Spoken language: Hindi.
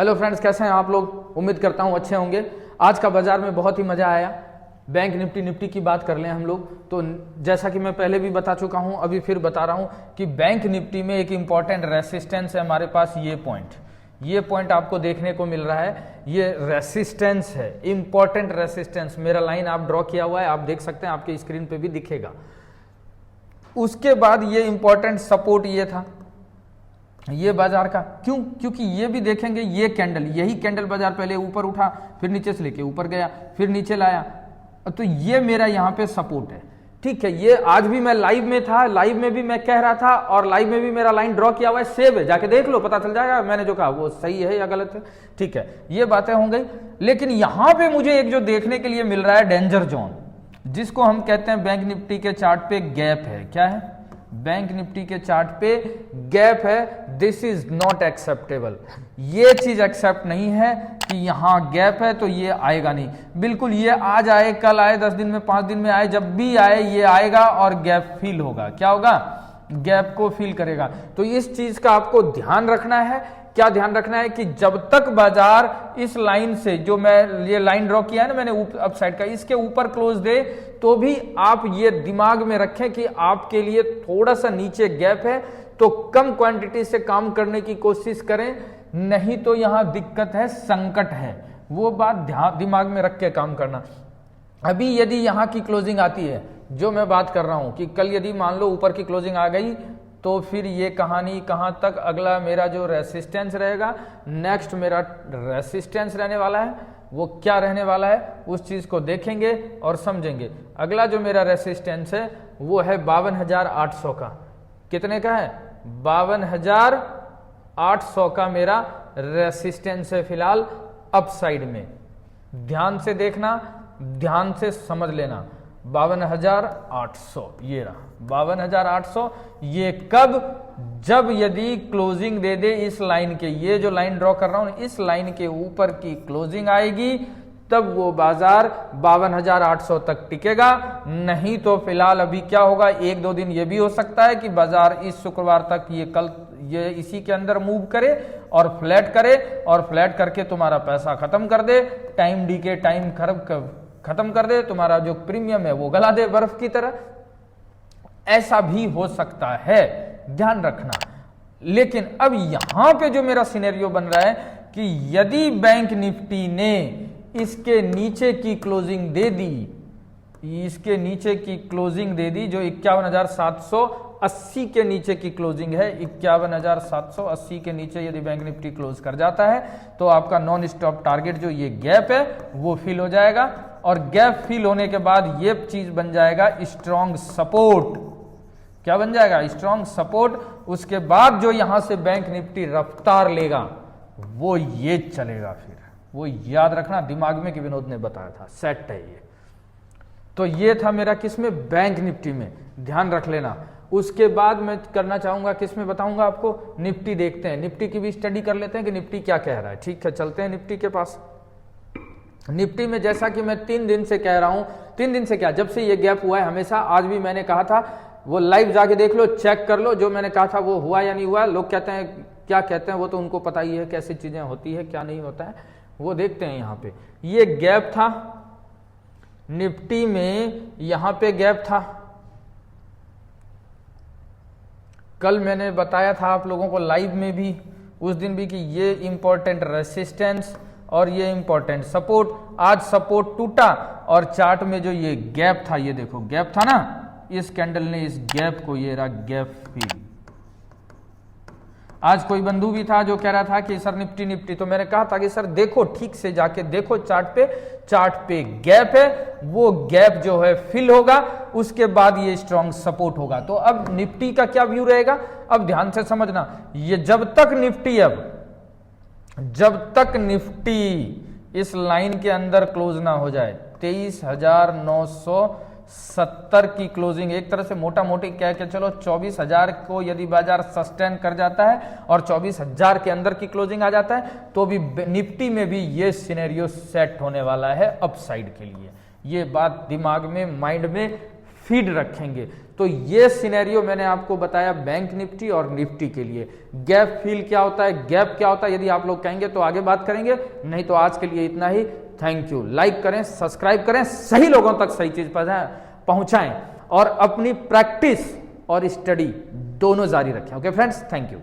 हेलो फ्रेंड्स, कैसे हैं आप लोग। उम्मीद करता हूं अच्छे होंगे। आज का बाजार में बहुत ही मजा आया। बैंक निफ्टी की बात कर लें हम लोग तो जैसा कि मैं पहले भी बता चुका हूं, अभी फिर बता रहा हूं कि बैंक निफ्टी में एक इंपॉर्टेंट रेसिस्टेंस है हमारे पास। ये पॉइंट आपको देखने को मिल रहा है। ये रेसिस्टेंस है, इंपॉर्टेंट रेसिस्टेंस। मेरा लाइन आप ड्रॉ किया हुआ है, आप देख सकते हैं, आपके स्क्रीन पे भी दिखेगा। उसके बाद ये इंपॉर्टेंट सपोर्ट ये था ये बाजार का। क्यों? क्योंकि ये भी देखेंगे, ये कैंडल, यही कैंडल बाजार पहले ऊपर उठा, फिर नीचे से लेके ऊपर गया, फिर नीचे लाया, तो ये मेरा यहाँ पे सपोर्ट है। ठीक है, ये आज भी मैं लाइव में था, लाइव में भी मैं कह रहा था और लाइव में भी मेरा लाइन ड्रॉ किया हुआ है, सेव है, जाके देख लो, पता चल जाएगा मैंने जो कहा वो सही है या गलत है। ठीक है, ये बातें हो गई। लेकिन यहां पे मुझे एक जो देखने के लिए मिल रहा है डेंजर जोन, जिसको हम कहते हैं बैंक निफ्टी के चार्ट पे गैप है। क्या है? बैंक निफ्टी के चार्ट पे गैप है। This is not acceptable. ये चीज एक्सेप्ट नहीं है कि यहां गैप है तो ये आएगा नहीं। बिल्कुल, ये आज आए, कल आए, 10 दिन में, 5 दिन में आए, जब भी आए ये आएगा और गैप फील होगा। क्या होगा? गैप को फील करेगा। तो इस चीज का आपको ध्यान रखना है। क्या ध्यान रखना है कि जब तक बाजार इस लाइन से, जो मैं ये लाइन ड्रॉ किया है ना मैंने अप साइड का, इसके ऊपर क्लोज दे, तो भी आप ये दिमाग में रखें कि आपके लिए थोड़ा सा नीचे गैप है, तो कम क्वांटिटी से काम करने की कोशिश करें, नहीं तो यहां दिक्कत है, संकट है। वो बात दिमाग में रख के काम करना। अभी यदि यहां की क्लोजिंग आती है, जो मैं बात कर रहा हूं कि कल यदि मान लो ऊपर की क्लोजिंग आ गई, तो फिर ये कहानी कहां तक, अगला मेरा जो रेसिस्टेंस रहेगा, नेक्स्ट मेरा रेसिस्टेंस रहने वाला है, वो क्या रहने वाला है उस चीज को देखेंगे और समझेंगे। अगला जो मेरा रेसिस्टेंस है वो है 52,800 का। कितने का है? 52,800 का मेरा रेसिस्टेंस है फिलहाल अपसाइड में। ध्यान से देखना, ध्यान से समझ लेना। 52,800 ये रहा 52,800। ये कब? जब यदि क्लोजिंग दे दे इस लाइन के, ये जो लाइन ड्रॉ कर रहा हूं, इस लाइन के ऊपर की क्लोजिंग आएगी, तब वो बाजार 52,800 तक टिकेगा। नहीं तो फिलहाल अभी क्या होगा, 1-2 दिन ये भी हो सकता है कि बाजार इस शुक्रवार तक, ये इसी के अंदर मूव करे और फ्लैट करे, और फ्लैट करके तुम्हारा पैसा खत्म कर दे, टाइम डी के टाइम खत्म कर दे, तुम्हारा जो प्रीमियम है वो गला दे बर्फ की तरह। ऐसा भी हो सकता है, ध्यान रखना। लेकिन अब यहां पे जो मेरा सिनेरियो बन रहा है कि यदि बैंक निफ्टी ने इसके नीचे की क्लोजिंग दे दी, इसके नीचे की क्लोजिंग दे दी, जो 51,780 के नीचे की क्लोजिंग है, 51,780 के नीचे यदि बैंक निफ्टी क्लोज कर जाता है, तो आपका नॉन स्टॉप टारगेट जो ये गैप है वो फिल हो जाएगा। और गैप फिल होने के बाद ये चीज बन जाएगा स्ट्रॉन्ग सपोर्ट। क्या बन जाएगा? Strong support. उसके बाद जो यहां से बैंक निफ्टी रफ्तार लेगा वो ये चलेगा। फिर वो याद रखना, दिमाग में कि विनोद ने बताया था, सेट है ये। तो ये था मेरा किसमें? बैंक निफ्टी में, ध्यान रख लेना। उसके बाद मैं करना चाहूंगा किसमें, बताऊंगा आपको। निफ्टी देखते हैं, निफ्टी की भी स्टडी कर लेते हैं कि निफ्टी क्या कह रहा है। ठीक है, चलते हैं निफ्टी के पास। निफ्टी में जैसा कि मैं 3 दिन से कह रहा हूं, 3 दिन से क्या, जब से ये गैप हुआ है, हमेशा, आज भी मैंने कहा था, वो लाइव जाके देख लो, चेक कर लो, जो मैंने कहा था वो हुआ या नहीं हुआ। लोग कहते हैं, क्या कहते हैं, वो तो उनको पता ही है कैसी चीजें होती है, क्या नहीं होता है, वो देखते हैं। यहां पे ये गैप था निफ्टी में, यहां पे गैप था। कल मैंने बताया था आप लोगों को लाइव में भी, उस दिन भी, कि ये इंपॉर्टेंट रेसिस्टेंस और ये इंपॉर्टेंट सपोर्ट। आज सपोर्ट टूटा और चार्ट में जो ये गैप था, ये देखो गैप था ना, इस कैंडल ने इस गैप को, ये रहा गैप फिल। आज कोई बंधु भी था जो कह रहा था कि सर निफ्टी, तो मैंने कहा था कि सर देखो, ठीक से जाके देखो चार्ट पे गैप है, वो गैप जो है फिल होगा, उसके बाद ये स्ट्रॉन्ग सपोर्ट होगा। तो अब निफ्टी का क्या व्यू रहेगा, अब ध्यान से समझना। ये जब तक निफ्टी इस लाइन के अंदर क्लोज ना हो जाए, 23,970 की क्लोजिंग, एक तरह से मोटा मोटी कह के चलो 24,000 को यदि बाजार सस्टेन कर जाता है और 24,000 के अंदर की क्लोजिंग आ जाता है, तो भी निफ्टी में भी ये सिनेरियो सेट होने वाला है अपसाइड के लिए। ये बात दिमाग में, माइंड में फीड रखेंगे। तो ये सिनेरियो मैंने आपको बताया बैंक निफ्टी और निफ्टी के लिए। गैप फिल क्या होता है, गैप क्या होता है, यदि आप लोग कहेंगे तो आगे बात करेंगे, नहीं तो आज के लिए इतना ही। Thank you. लाइक करें, सब्सक्राइब करें, सही लोगों तक सही चीज पहुंचाएं और अपनी प्रैक्टिस और स्टडी दोनों जारी रखें। Okay friends, thank you.